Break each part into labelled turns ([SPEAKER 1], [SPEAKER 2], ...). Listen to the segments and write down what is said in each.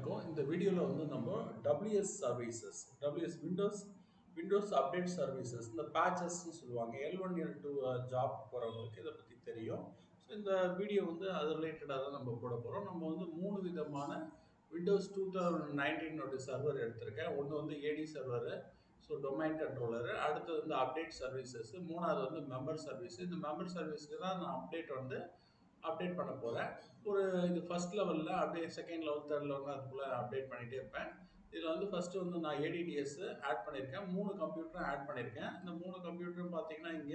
[SPEAKER 1] வணக்கம். இந்த வீடியோல வந்து நம்ம WS services, WS Windows update services, இந்த பேட்சஸ்ன்னு சொல்லுவாங்க. L1 L2 ஜாப் போறவங்களுக்கு இத பத்தி தெரியும். ஸோ இந்த வீடியோ வந்து அது ரிலேட்டடா தான் நம்ம போட போறோம். நம்ம வந்து 3 விதமான விண்டோஸ் 2019 சர்வர் எடுத்திருக்கேன். ஒண்ணு வந்து AD server, so domain controller. அடுத்தது வந்து அப்டேட் சர்வீசஸ். மூணாவது வந்து மெம்பர் சர்வீஸ். இந்த மெம்பர் சர்வீஸ்க்கு தான் நான் அப்டேட் பண்ண போறேன். ஒரு இது ஃபர்ஸ்ட் லெவல்ல அப்படியே செகண்ட் லெவல், தேர்ட் லெவல் அதுக்குள்ள அப்டேட் பண்ணிட்டே இருப்பேன். இதுல வந்து ஃபர்ஸ்ட் வந்து நான் ADDS ஆட் பண்ணியிருக்கேன். 3 கம்ப்யூட்டரும் ஆட் பண்ணியிருக்கேன். இந்த 3 கம்ப்யூட்டரும் பார்த்தீங்கன்னா இங்க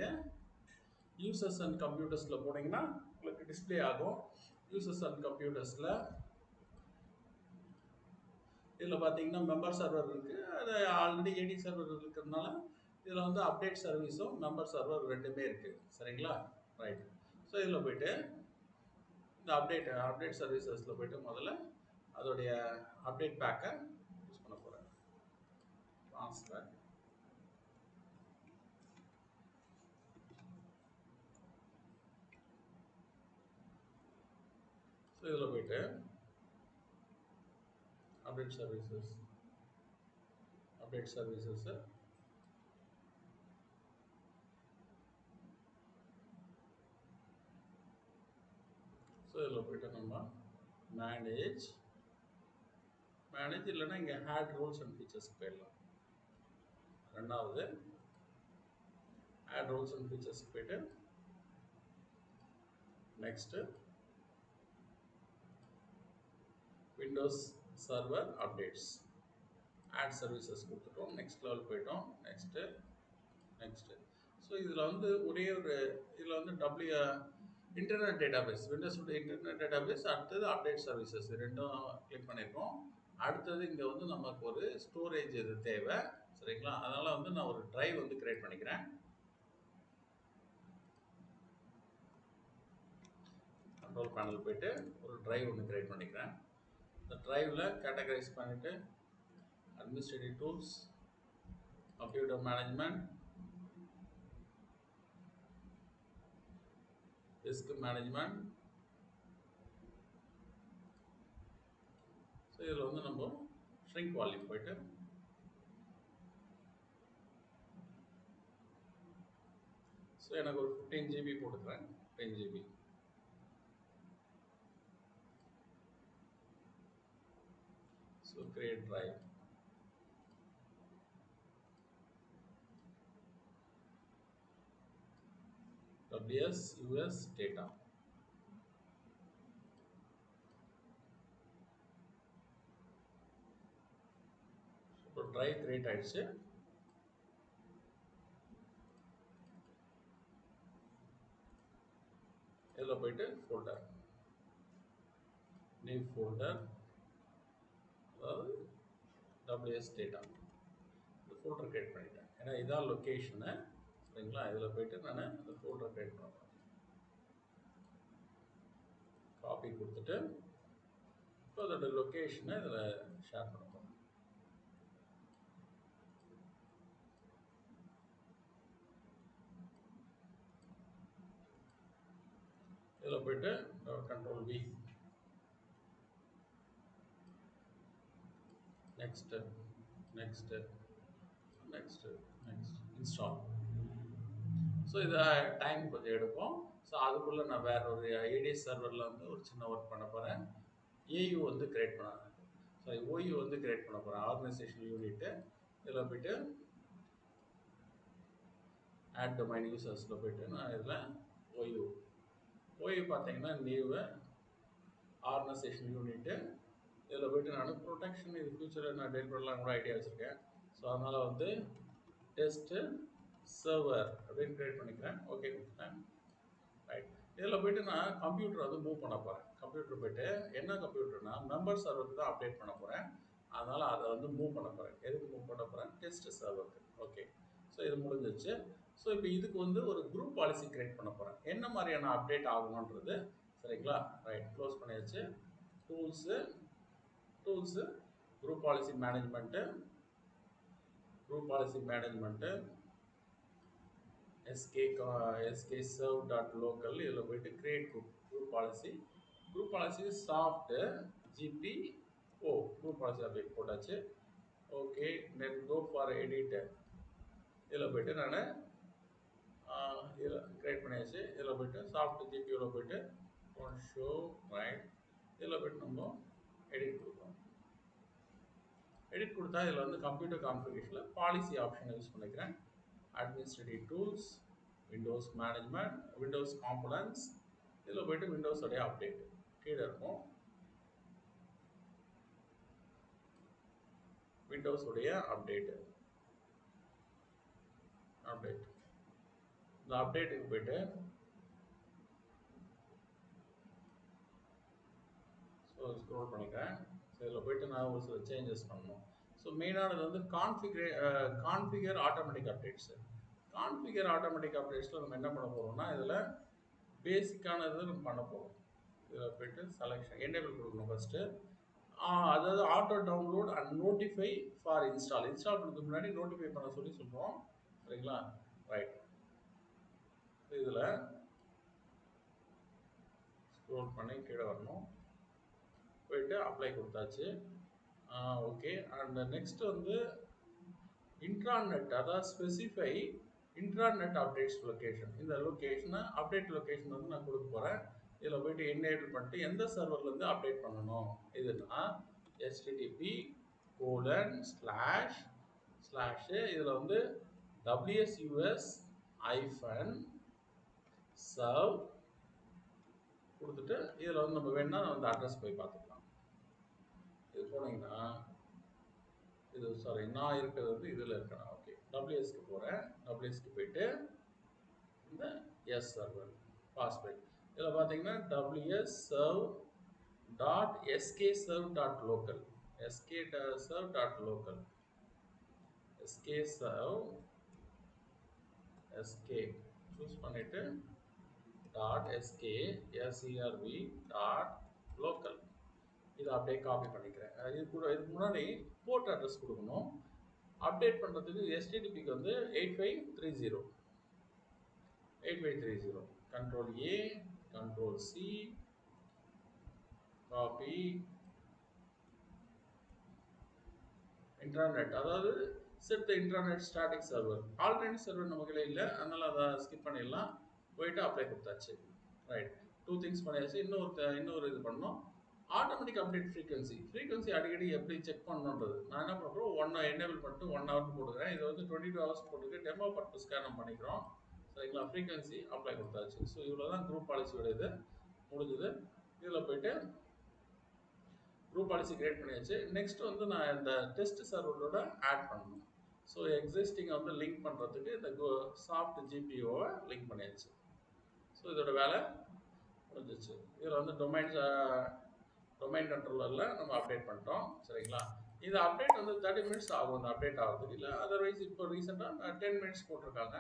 [SPEAKER 1] யூசர்ஸ் அண்ட் கம்ப்யூட்டர்ஸ்ல போனீங்கன்னா உங்களுக்கு டிஸ்ப்ளே ஆகும். யூசர்ஸ் அண்ட் கம்ப்யூட்டர்ஸ்ல இதுல பார்த்தீங்கன்னா மெம்பர் சர்வர் இருக்கு. அது ஆல்ரெடி AD சர்வர் இருக்கிறதுனால இதுல வந்து அப்டேட் சர்வீஸும் மெம்பர் சர்வர் ரெண்டுமே இருக்கு. சரிங்களா? ரைட். ஸோ இதுல போயிட்டு இந்த அப்டேட் சர்வீசஸ்ல போயிட்டு முதல்ல அதோடைய அப்டேட் பேக்கை யூஸ் பண்ண போறேன். ட்ரான்ஸ்ஃபர். ஸோ இதில் போயிட்டு அப்டேட் சர்வீசஸ் ஸோ இதில் போயிட்டு நம்ம மேனேஜ் இல்லைன்னா இங்கே ஹேட் ரோல்ஸ் அண்ட் ஃபீச்சர்ஸ்க்கு போயிடலாம். ரெண்டாவது ஹேட் ரோல்ஸ் அண்ட் ஃபீச்சர்ஸ்க்கு போயிட்டு next Windows server updates add services கொடுத்துட்டோம். நெக்ஸ்ட் லெவல் போயிட்டோம். நெக்ஸ்ட்டு ஸோ இதில் வந்து ஒரே ஒரு இதில் வந்து இன்டர்நெட் டேட்டாபேஸ், விண்டோஸோட இன்டர்நெட் டேட்டாபேஸ், அடுத்தது அப்டேட் சர்வீசஸ் ரெண்டும் கிளிக் பண்ணியிருக்கோம். அடுத்தது இங்கே வந்து நமக்கு ஒரு ஸ்டோரேஜ் இது தேவை. சரிங்களா? அதனால் வந்து நான் ஒரு ட்ரைவ் வந்து கிரியேட் பண்ணிக்கிறேன். கண்ட்ரோல் பேனல் போயிட்டு ஒரு ட்ரைவ் ஒன்று கிரியேட் பண்ணிக்கிறேன். இந்த ட்ரைவில் கேட்டகரைஸ் பண்ணிவிட்டு administrative tools, computer management, disk management. So இதில் வந்து நம்ம ஷ்ரிங்க் வால்யூம் போயிட்டு ஸோ எனக்கு ஒரு 15 GB போட்டுக்கிறேன். 10 GB. So create drive. WS US data. இப்போ ட்ரைவ் கிரியேட் ஆயிடுச்சு. இதில் போயிட்டு ஃபோல்டர், நியூ ஃபோல்டர், அதாவது WS டேட்டா, இந்த ஃபோல்டர் கிரியேட் பண்ணிட்டேன். ஏன்னா இதான் லொக்கேஷனு. சரிங்களா? இதில் போயிட்டு நான் இந்த ஃபோல்டர் கிரியேட் பண்ணுறேன். காப்பி கொடுத்துட்டு இப்போ அதோட லொக்கேஷனை இதில் ஷேர் பண்ண போகிறேன். இதில் போயிட்டு control V, next install. So இதை டைம் கொஞ்சம் எடுக்கும். ஸோ அதுக்குள்ளே நான் வேற ஒரு ADS சர்வரில் வந்து ஒரு சின்ன ஒர்க் பண்ண போகிறேன். OU வந்து கிரியேட் பண்ண போகிறேன். Organisation unit. இதில் போயிட்டு ஆட் டொமைன் யூசர்ஸில் போயிட்டு நான் இதில் OU பார்த்தீங்கன்னா நியூ ஆர்கனைசேஷன் யூனிட்டு. இதில் போயிட்டு நான் ப்ரொடெக்ஷன் இது ஃபியூச்சரில் நான் டெலிட் பண்ணலாம் கூட ஐடியா வச்சுருக்கேன். ஸோ அதனால் வந்து டெஸ்ட்டு சர்வர் அப்படின்னு கிரியேட் பண்ணிக்கிறேன். ஓகே கொடுத்துட்டேன். ரைட். இதில் போயிட்டு நான் கம்ப்யூட்டர் வந்து மூவ் பண்ண போகிறேன். கம்ப்யூட்டர் போயிட்டு என்ன கம்ப்யூட்டர்னா மெம்பர் சர்வருக்கு தான் அப்டேட் பண்ண போகிறேன். அதனால் அதை வந்து மூவ் பண்ண போகிறேன். எதுக்கு மூவ் பண்ண போகிறேன்? டெஸ்ட் சர்வருக்கு. ஓகே. ஸோ இது முடிஞ்சிச்சு. ஸோ இப்போ இதுக்கு வந்து ஒரு குரூப் பாலிசி கிரியேட் பண்ண போகிறேன். என்ன மாதிரியான அப்டேட் ஆகணுன்றது. சரிங்களா? ரைட். க்ளோஸ் பண்ணியாச்சு. Tools group policy management, SK serve.local. இதில் போயிட்டு create group policy. Soft GP O group policy update போட்டாச்சு. Okay, then go for edit. இதில் போய்ட்டு நான் இதில் கிரியேட் பண்ணியாச்சு. இதில் போய்ட்டு சாஃப்ட் ஜிபியூவில் போய்ட்டு ஒன் ஷோ ரைட், இதில் போய்ட்டு நம்ம எடிட் கொடுக்குறோம். எடிட் கொடுத்தா இதில் வந்து கம்ப்யூட்டர் கான்ஃபிகரேஷனில் பாலிசி ஆப்ஷனை யூஸ் பண்ணிக்கிறேன். Administrative tools, Windows management, Windows components, இதில் போய்ட்டு விண்டோஸோடைய அப்டேட் கீழே இருக்கும். விண்டோஸுடைய அப்டேட் இந்த அப்டேட்டுக்கு போய்ட்டு ஸோ ஸ்க்ரோல் பண்ணிக்கிறேன். ஸோ இதில் போய்ட்டு நான் ஒரு சில சேஞ்சஸ் பண்ணணும். ஸோ மெயினானது வந்து configure automatic updates. Configure automatic அப்டேட்ஸில் நம்ம என்ன பண்ண போகிறோம்னா, இதில் பேசிக்கானது நம்ம பண்ண போகிறோம். இதில் போய்ட்டு செலெக்ஷன் எனேபிள் கொடுக்கணும் ஃபஸ்ட்டு. அதாவது auto download and notify for install பண்ணுறதுக்கு முன்னாடி நோட்டிஃபை பண்ண சொல்லி சொல்கிறோம். சரிங்களா? ரைட். இதில் ஸ்க்ரோல் பண்ணி கீழே வரணும். போய்ட்டு அப்ளை கொடுத்தாச்சு. ஓகே. அண்ட் நெக்ஸ்ட் வந்து இன்ட்ராநெட், அதாவது ஸ்பெசிஃபை இன்ட்ராநெட் அப்டேட்ஸ் லொக்கேஷன். இந்த லொக்கேஷனை அப்டேட் லொக்கேஷன் வந்து நான் கொடுக்க போகிறேன். இதில் போய்ட்டு எனேபிள் பண்ணிட்டு எந்த சர்வர்லேருந்து அப்டேட் பண்ணணும் இதுனா http:// இதில் வந்து wsus-serve கொடுத்துட்டு இதில் வந்து நம்ம வேணால் அந்த அட்ரஸ் போய் பார்த்துக்கலாம். இது போனீங்கன்னா இது சாரி நான் இருக்கிறது வந்து இதில் இருக்கேன். ஓகே, WSக்கு போகிறேன். WSக்கு போய்ட்டு இந்த எஸ் சர்வர் பாஸ்வேர்ட் இதில் பார்த்தீங்கன்னா wsserve.skserve.local skserve.local sk சூஸ் பண்ணிவிட்டு .skserv.local இதை அப்படியே காப்பி பண்ணிக்கிறேன். இதுக்கு முன்னாடி போர்ட் அட்ரஸ் கொடுக்கணும். அப்டேட் பண்ணுறதுக்கு HTTPக்கு வந்து 8530 Ctrl+A Ctrl+C காப்பி இன்ட்ராநெட், அதாவது set the intranet static server. Alternate server நமக்கு இல்லை, அதனால் அதை ஸ்கிப் பண்ணிடலாம். போயிட்டு அப்ளை கொடுத்தாச்சு. ரைட், 2 திங்ஸ் பண்ணியாச்சு. இன்னொரு இது பண்ணோம். ஆட்டோமேட்டிக் அப்டேட் ஃப்ரீக்வன்சி அடிக்கடி எப்படி செக் பண்ணணுன்றது நான் என்ன பண்ணுறோம், 1 எனேபிள் பண்ணிட்டு 1 hour போட்டுக்கிறேன். இது வந்து 22 hours போட்டுருக்கு. டெமோ பர்பஸ்க்காக நம்ம பண்ணிக்கிறோம். சரிங்களா? ஃப்ரீக்வன்சி அப்ளை கொடுத்தாச்சு. ஸோ இவ்வளோ தான் குரூப் பாலிசியோட இது முடிஞ்சுது. இதில் போய்ட்டு குரூப் பாலிசி கிரியேட் பண்ணியாச்சு. நெக்ஸ்ட் வந்து நான் இந்த டெஸ்ட் சர்வரோட ஆட் பண்ணணும். ஸோ எக்ஸிஸ்டிங்கை வந்து லிங்க் பண்ணுறதுக்கு இந்த சாஃப்ட் ஜிபிஓவை லிங்க் பண்ணியாச்சு. ஸோ இதோட வேலை முடிஞ்சிச்சு. இதில் வந்து டொமைன் கண்ட்ரோலரில் நம்ம அப்டேட் பண்ணிட்டோம். சரிங்களா? இது அப்டேட் வந்து 30 minutes ஆகும் இந்த அப்டேட் ஆகிறதுக்கு. இல்லை அதர்வைஸ் இப்போ ரீசெண்டாக 10 minutes போட்டிருக்காங்க.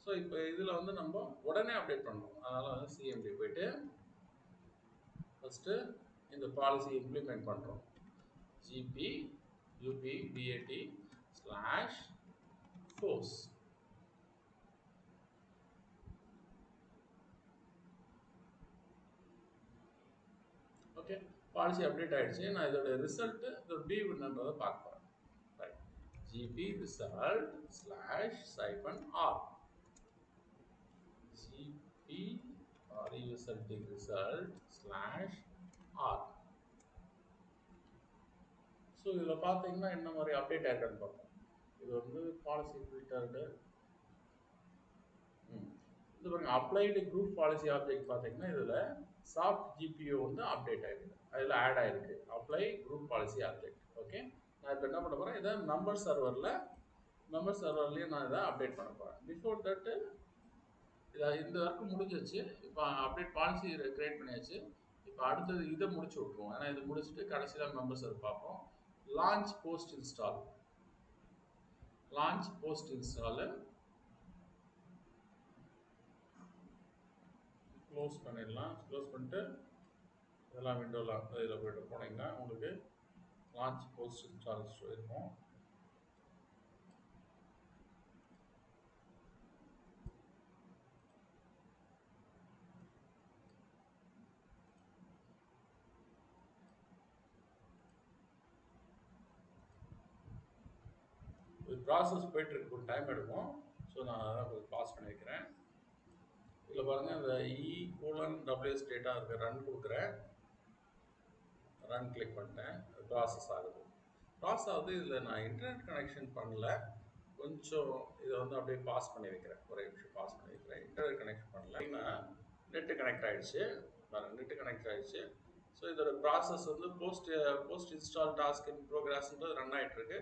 [SPEAKER 1] ஸோ இப்போ இதில் வந்து நம்ம உடனே அப்டேட் பண்ணணும். அதனால் வந்து சிஎம்டி போய்ட்டு ஃபஸ்ட்டு இந்த பாலிசி இம்ப்ளிமெண்ட் பண்ணுறோம். GB UPBAT/force. Okay, policy update ஆகிடுச்சு. நான் இதோட ரிசல்ட்டு இதோட பி என்னன்றதை பார்க்க போகிறேன். Right, GP result/-r GP result/r. So இதில் பார்த்தீங்கன்னா என்ன மாதிரி அப்டேட் ஆகிருக்குன்னு பார்ப்போம். இது வந்து பாலிசி ஃபில்டர்டு. இது பாருங்க, அப்ளைடு குரூப் பாலிசி ஆப்ஜெக்ட் பார்த்தீங்கன்னா இதில் சாஃப்ட் ஜிபிஓ வந்து அப்டேட் ஆகிருக்கு. அதில் ஆட் ஆகிருக்கு apply group policy object. Okay, நான் இப்போ என்ன பண்ண போகிறேன், இதை மெம்பர் சர்வர்லேயே நான் இதை அப்டேட் பண்ண போகிறேன். பிஃபோர் தட்டு இந்த ஒர்க்கு முடிஞ்சிச்சு. இப்போ அப்டேட் பாலிசி கிரியேட் பண்ணியாச்சு. இப்போ அடுத்தது இதை முடிச்சு விட்ருவோம். ஏன்னா இது முடிச்சுட்டு கடைசியில் மெம்பர் சர்வர் பார்ப்போம். லான்ச் போஸ்ட் இன்ஸ்டாலு க்ளோஸ் பண்ணிடலாம். க்ளோஸ் பண்ணிட்டு இதெல்லாம் விண்டோவில் இதில் போய்ட்டு போனீங்கன்னா உங்களுக்கு லான்ச் போஸ்ட் இன்ஸ்டால் இருக்கும். ப்ராசஸ் போயிட்டுருக்கு, கொஞ்சம் டைம் எடுக்கும். ஸோ நான் அதான் கொஞ்சம் பாஸ் பண்ணி வைக்கிறேன். இதில் பாருங்கள், இந்த E:WS டேட்டா இருக்குது, ரன் கொடுக்குறேன். ரன் கிளிக் பண்ணிட்டேன், ப்ராசஸ் ஆகுது. ப்ராசஸ் ஆகுது. இதில் நான் இன்டர்நெட் கனெக்ஷன் பண்ணல, கொஞ்சம் இதை வந்து அப்படியே பாஸ் பண்ணி வைக்கிறேன். ஒரே நிமிஷம் பாஸ் பண்ணி வைக்கிறேன். இன்டர்நெட் கனெக்ட் பண்ணல, நெட்டு கனெக்ட் ஆகிடுச்சு. நெட்டு கனெக்ட் ஆகிடுச்சு. ஸோ இதோட ப்ராசஸ் வந்து போஸ்ட் இன்ஸ்டால் டாஸ்க் இன் ப்ரோக்ரஸ்ன்றது ரன் ஆகிட்டு இருக்கு.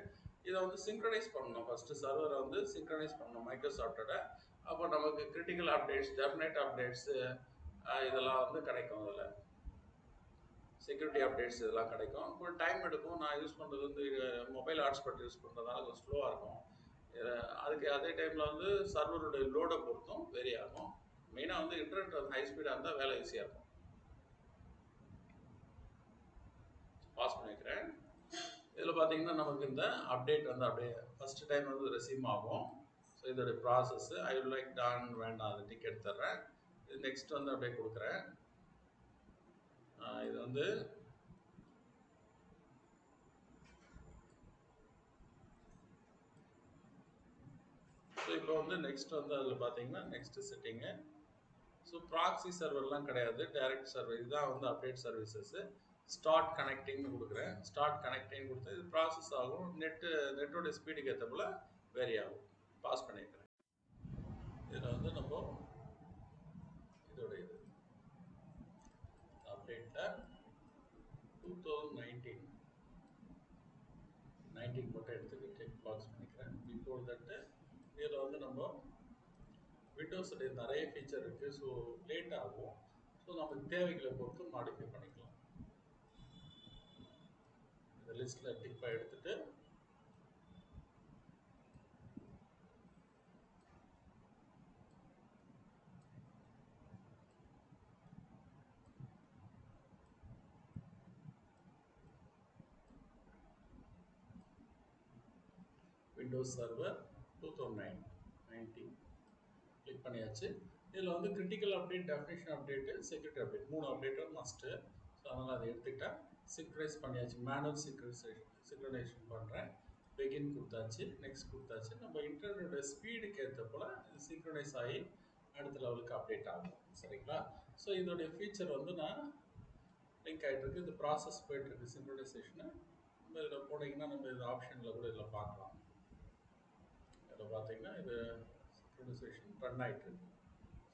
[SPEAKER 1] இதை வந்து சிங்க்ரனைஸ் பண்ணணும். ஃபஸ்ட்டு சர்வரை வந்து சிங்க்ரனைஸ் பண்ணணும் மைக்ரோசாஃப்டோட. அப்போ நமக்கு கிரிட்டிக்கல் அப்டேட்ஸ், டெர்மினேட் அப்டேட்ஸு, இதெல்லாம் வந்து கிடைக்கும். அதில் செக்யூரிட்டி அப்டேட்ஸ் இதெல்லாம் கிடைக்கும். கொஞ்சம் டைம் எடுக்கும். நான் யூஸ் பண்ணுறது வந்து மொபைல் ஹாட்ஸ்பாட் யூஸ் பண்ணுறதுனால கொஞ்சம் ஸ்லோவாக இருக்கும். அதுக்கு அதே டைமில் வந்து சர்வருடைய லோடை பொறுத்தும் வேரி ஆகும். மெயினாக வந்து இன்டர்நெட் வந்து ஹை ஸ்பீடாக இருந்தால் வேலை ஈஸியாக இருக்கும். பாஸ் பண்ணிக்கிறேன். இதில் பார்த்தீங்கன்னா நமக்கு இந்த அப்டேட் வந்து அப்படியே ஃபஸ்ட்டு டைம் வந்து ரெசீவ் ஆகும். ஸோ இதோடைய process I will like done வேண்டாம், அது டிக்கெட் தர்றேன். இது நெக்ஸ்ட் வந்து அப்படியே கொடுக்குறேன். இது வந்து ஸோ இப்போ வந்து நெக்ஸ்ட் வந்து அதில் பார்த்தீங்கன்னா நெக்ஸ்ட்டு செட்டிங்கு. ஸோ ப்ராக்ஸி சர்வர்லாம் கிடையாது, டைரக்ட் சர்வர். இதுதான் வந்து அப்டேட் சர்வீசஸ்ஸு. ஸ்டார்ட் கனெக்டிங்னு கொடுக்குறேன். ஸ்டார்ட் கனெக்டிங் கொடுத்து இது ப்ராசஸ் ஆகும். நெட்டோட ஸ்பீடுக்கு ஏற்ற போல் வேரி ஆகும். பாஸ் பண்ணிக்கிறேன். இதில் வந்து நம்ம இதோட இது அப்டேட்டில் 2019 மட்டும் எடுத்துட்டு செக் பாக்ஸ் பண்ணிக்கிறேன். பிஃபோர் தட்டு இதில் வந்து நம்ம விண்டோஸுடைய நிறைய ஃபீச்சர் இருக்குது. ஸோ லேட் ஆகும். ஸோ நமக்கு தேவைகளை பொறுத்து மாடிஃபை பண்ணிக்கலாம். இந்த லிஸ்ட்டில் டிப்பாக எடுத்துகிட்டு விண்டோஸ் சர்வர் 2019 கிளிக் பண்ணியாச்சு. இதில் வந்து critical update, definition update, security update 3 அப்டேட்டும் மஸ்ட்டு. ஸோ அதனால் அதை எடுத்துக்கிட்டேன். சிங்க்ரைஸ் பண்ணியாச்சு. மேனுவல் சிங்க்ரனைசேஷன் பண்ணுறேன். பெகின் கொடுத்தாச்சு, நெக்ஸ்ட் கொடுத்தாச்சு. நம்ம இன்டர்நெட்டோட ஸ்பீடுக்கு ஏற்ற போல் இது சிங்க்ரனைஸ் ஆகி அடுத்த லெவலுக்கு அப்டேட் ஆகும். சரிங்களா? ஸோ இதோடைய ஃபீச்சர் வந்து நான் லிங்க் ஆகிட்டுருக்கு. இது ப்ராசஸ் போயிட்டுருக்கு சிங்க்ரனைசேஷனு. நம்ம இதில் போனீங்கன்னா நம்ம இது ஆப்ஷனில் கூட இதில் பார்க்கலாம். இதில் பார்த்தீங்கன்னா இது சிங்க்ரனைசேஷன் ரன் ஆகிட்டுருக்கு.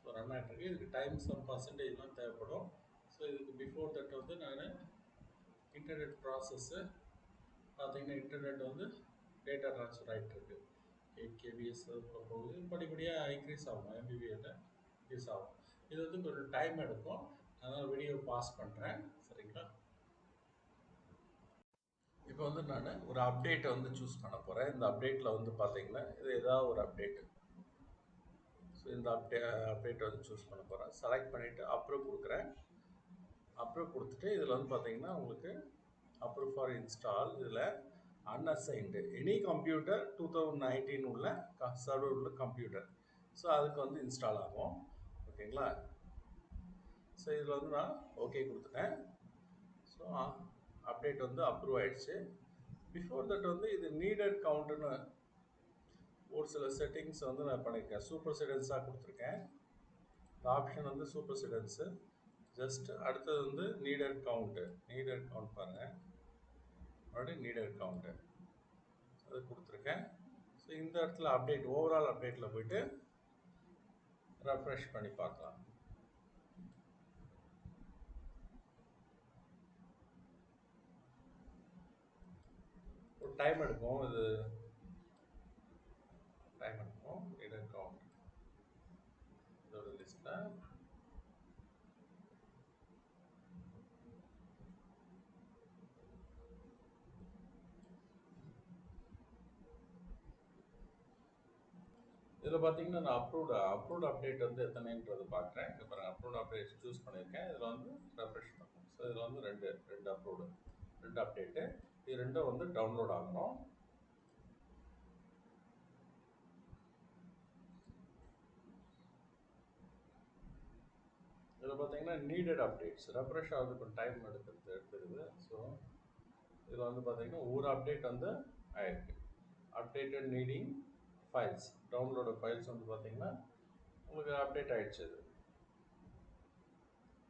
[SPEAKER 1] ஸோ ரன் ஆகிட்டுருக்கு. இதுக்கு டைம் சம் பர்சன்டேஜ்லாம் தேவைப்படும். ஸோ இதுக்கு பிஃபோர் தட் வந்து நான் இன்டர்நெட் ப்ராசஸ்ஸு பார்த்தீங்கன்னா இன்டர்நெட் வந்து டேட்டா ட்ரான்ஸ்ஃபர் ஆகிட்டுருக்கு. 8 kbs போகுது. படிப்படியாக இன்க்ரீஸ் ஆகும். MBPSல இன்க்ரீஸ் ஆகும். இது வந்து கொஞ்சம் டைம் எடுக்கும். அதனால் வீடியோ பாஸ் பண்ணுறேன். சரிங்களா? இப்போ வந்து நான் ஒரு அப்டேட்டை வந்து சூஸ் பண்ண போகிறேன். இந்த அப்டேட்டில் வந்து பார்த்தீங்கன்னா இது ஏதாவது ஒரு அப்டேட்டு. ஸோ இந்த அப்டேட்டை வந்து சூஸ் பண்ண போகிறேன். செலக்ட் பண்ணிவிட்டு அப்ரூவ் கொடுக்குறேன். அப்ரூவ் கொடுத்துட்டு இதில் வந்து பார்த்தீங்கன்னா உங்களுக்கு அப்ரூவ் ஃபார் இன்ஸ்டால். இதில் அன்அசைன்டு எனி கம்ப்யூட்டர் 2019 உள்ள சர்வர் உள்ள கம்ப்யூட்டர். ஸோ அதுக்கு வந்து இன்ஸ்டால் ஆகும். ஓகேங்களா? ஸோ இதில் வந்து நான் ஓகே கொடுத்துட்டேன். ஸோ அப்டேட் வந்து அப்ரூவ் ஆகிடுச்சு. பிஃபோர் தட் வந்து இது நீடட் கவுண்ட்டுன்னு ஒரு சில செட்டிங்ஸ் வந்து நான் பண்ணியிருக்கேன். சூப்பர் செடன்ஸாக கொடுத்துருக்கேன். இந்த ஆப்ஷன் வந்து சூப்பர் செடன்ஸு. ஜஸ்ட் அடுத்தது வந்து நீடட் கவுண்ட்டு. நீடட் கவுண்ட் பாருங்கள், மறுபடியும் நீடட் கவுண்ட்டு அது கொடுத்துருக்கேன். ஸோ இந்த இடத்துல அப்டேட், ஓவரால் அப்டேட்டில் போய்ட்டு ரெஃப்ரெஷ் பண்ணி பார்க்கலாம். ஒரு டைம் எடுக்கும். இது டைம் எடுக்கும். நீடட் கவுண்ட் இதோட லிஸ்ட்டில் இதில் பார்த்தீங்கன்னா நான் அப்ரூவ்டு அப்டேட் வந்து எத்தனைன்றது பார்க்குறேன். இங்கே பாருங்கள், அப்ரூவ்டு அப்டேட் சூஸ் பண்ணியிருக்கேன். இதில் வந்து ரெஃப்ரெஷ் பண்ணும். ஸோ இதில் வந்து ரெண்டு அப்ரூவ்டு, 2 அப்டேட்டு. இது ரெண்டும் வந்து டவுன்லோட் ஆகணும். இதில் பார்த்தீங்கன்னா நீடட் அப்டேட்ஸ் ரெஃப்ரெஷ் ஆகுது, கொஞ்சம் டைம் எடுத்துருது. ஸோ இதில் வந்து பார்த்தீங்கன்னா ஒரு அப்டேட் வந்து ஆயிருக்கு. Updated needing files, download files வந்து பார்த்தீங்கன்னா உங்களுக்கு அப்டேட் ஆகிடுச்சு. அது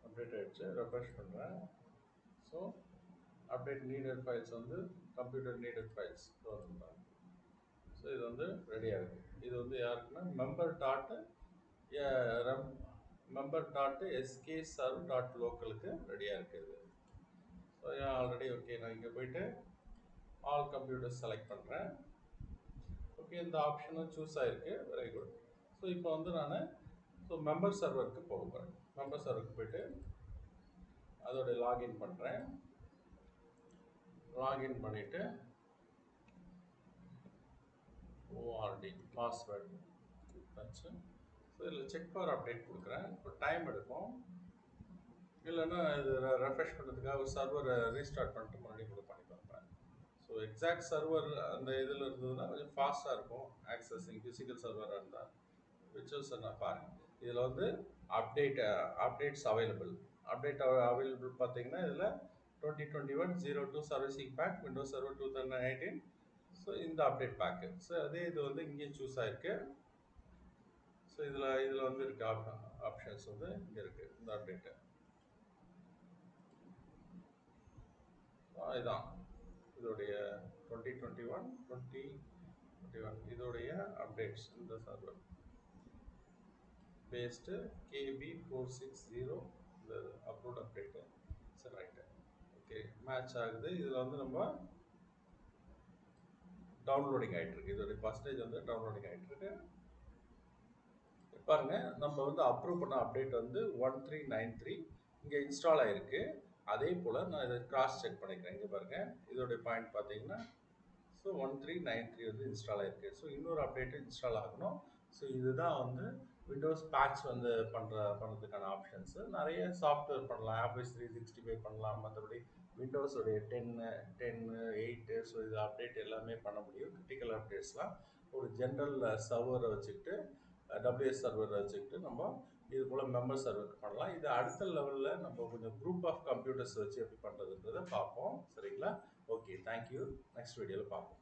[SPEAKER 1] அப்டேட் ஆகிடுச்சு. ரெஃப்ரெஷ் பண்ணுறேன். ஸோ அப்டேட் நீடட் ஃபைல்ஸ் வந்து கம்ப்யூட்டர் நீடட் ஃபைல்ஸ் வருதுங்களா. ஸோ இது வந்து ரெடியாக இருக்குது. இது வந்து யாருக்குன்னா மெம்பர் skerv டாட் லோக்கலுக்கு ரெடியாக இருக்குது. So already okay. நான் இங்கே போயிட்டு ஆல் கம்ப்யூட்டர்ஸ் செலக்ட் பண்ணுறேன். ஓகே, இந்த ஆப்ஷனும் சூஸ் ஆகிருக்கு. Very good. ஸோ இப்போ வந்து நான் மெம்பர் சர்வருக்கு போக போகிறேன். மெம்பர் சர்வருக்கு போயிட்டு அதோடைய லாகின் பண்ணுறேன். லாகின் பண்ணிவிட்டு ஓஆர்டி பாஸ்வேர்டு வச்சு ஸோ இதில் செக் பவர் அப்டேட் கொடுக்குறேன். இப்போ டைம் எடுக்கும். இல்லைன்னா இது ரெஃப்ரெஷ் பண்ணுறதுக்காக ஒரு சர்வரை ரீஸ்டார்ட் பண்ணிட்டு மறுபடியும் கூட பண்ணி பார்ப்பேன். ஸோ எக்ஸாக்ட் சர்வர் அந்த இதில் இருந்ததுன்னா கொஞ்சம் ஃபாஸ்ட்டாக இருக்கும் ஆக்சஸிங். ஃபிசிக்கல் சர்வராக இருந்தால் விச்சஸ் நான் பாருங்கள். இதில் வந்து அப்டேட்ஸ் அவைலபிள் பார்த்தீங்கன்னா இதில் 2021-02 servicing pack, Windows server 2018. So இந்த அப்டேட் பேக்கு. ஸோ அதே இது வந்து இங்கேயும் சூஸ் ஆகிருக்கு. ஸோ இதில் வந்து இருக்க ஆப்ஷன்ஸ் வந்து இங்கே இருக்குது. இந்த அப்டேட்டு இதுதான் இதோடைய 2021 இதோடைய அப்டேட்ஸ். இந்த சர்வர் பேஸ்ட்டு KB460 இந்த அப்லோட் அப்டேட்டு. சரி, ரைட்டு. ஓகே, மேட்ச் ஆகுது. இதில் வந்து நம்ம டவுன்லோடிங் ஆகிட்டுருக்கு. இதோடைய பர்சன்டேஜ் வந்து டவுன்லோடிங் ஆகிட்டுருக்கு. பாருங்க, நம்ம வந்து அப்ரூவ் பண்ண அப்டேட் வந்து 1393 இங்கே இன்ஸ்டால் ஆகிருக்கு. அதே போல் நான் இதை கிராஸ் செக் பண்ணிக்கிறேன். இங்கே பாருங்கள், இதோடைய பாயிண்ட் பார்த்தீங்கன்னா ஸோ 1393 வந்து இன்ஸ்டால் ஆகிருக்கு. ஸோ இன்னொரு அப்டேட்டு இன்ஸ்டால் ஆகணும். ஸோ இதுதான் வந்து விண்டோஸ் பேட்ச் வந்து பண்ணுறதுக்கான ஆப்ஷன்ஸு. நிறைய சாஃப்ட்வேர் பண்ணலாம். ஆஃபீஸ் 365 பண்ணலாம். மற்றபடி விண்டோஸோடைய 10, 8 ஸோ இது அப்டேட் எல்லாமே பண்ண முடியும். கிரிட்டிக்கல் அப்டேட்ஸ்லாம் ஒரு ஜென்ரல் சர்வரை வச்சுக்கிட்டு WS சர்வரை வச்சுக்கிட்டு நம்ம இது போல் மெம்பர் சர்வருக்கு பண்ணலாம். இது அடுத்த லெவலில் நம்ம கொஞ்சம் குரூப் ஆஃப் கம்ப்யூட்டர்ஸ் வச்சு எப்படி பண்ணுறதுன்றதை பார்ப்போம். சரிங்களா? Okay, thank you. நெக்ஸ்ட் வீடியோவில் பார்ப்போம்.